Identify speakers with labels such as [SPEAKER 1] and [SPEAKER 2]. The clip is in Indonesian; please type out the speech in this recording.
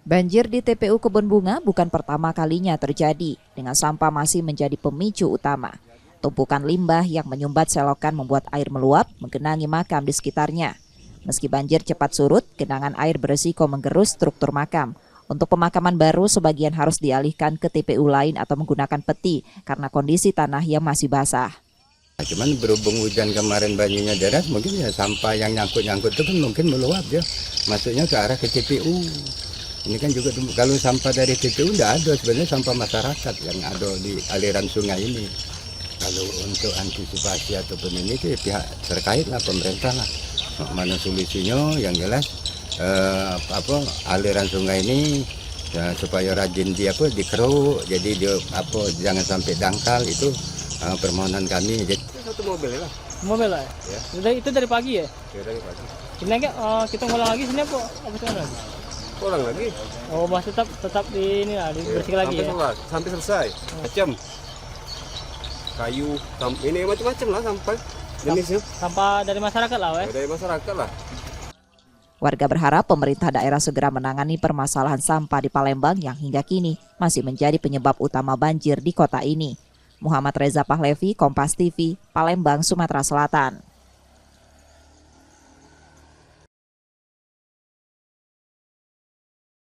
[SPEAKER 1] Banjir di TPU Kebun Bunga bukan pertama kalinya terjadi, dengan sampah masih menjadi pemicu utama. Tumpukan limbah yang menyumbat selokan membuat air meluap menggenangi makam di sekitarnya. Meski banjir cepat surut, genangan air beresiko menggerus struktur makam. Untuk pemakaman baru, sebagian harus dialihkan ke TPU lain atau menggunakan peti karena kondisi tanah yang masih basah.
[SPEAKER 2] Cuman berhubung hujan kemarin banjirnya deras, mungkin ya sampah yang nyangkut-nyangkut itu kan mungkin meluap ya, masuknya ke arah ke TPU. Ini kan juga kalau sampah dari TPU tidak ada, sebenarnya sampah masyarakat yang ada di aliran sungai ini. Kalau untuk antisipasi ataupun ini sih pihak terkait lah, pemerintah lah. Mana solusinya yang jelas aliran sungai ini ya, supaya rajin dikeruk, jadi jangan sampai dangkal, itu permohonan kami. Jadi
[SPEAKER 3] satu mobil lah.
[SPEAKER 4] Mobil lah.
[SPEAKER 3] Ya.
[SPEAKER 4] Itu dari pagi ya?
[SPEAKER 3] Ya, dari pagi.
[SPEAKER 4] Ini kita ngulang lagi sini apa lagi?
[SPEAKER 3] Pulang lagi.
[SPEAKER 4] Oh, masih tetap di ini lah, dibersihkan lagi ya.
[SPEAKER 3] Sampai selesai. Macam kayu, ini macam-macam lah sampai jenisnya.
[SPEAKER 4] Sampah dari masyarakat lah,
[SPEAKER 3] Dari masyarakat lah.
[SPEAKER 1] Warga berharap pemerintah daerah segera menangani permasalahan sampah di Palembang yang hingga kini masih menjadi penyebab utama banjir di kota ini. Muhammad Reza Pahlevi, Kompas TV, Palembang, Sumatera Selatan.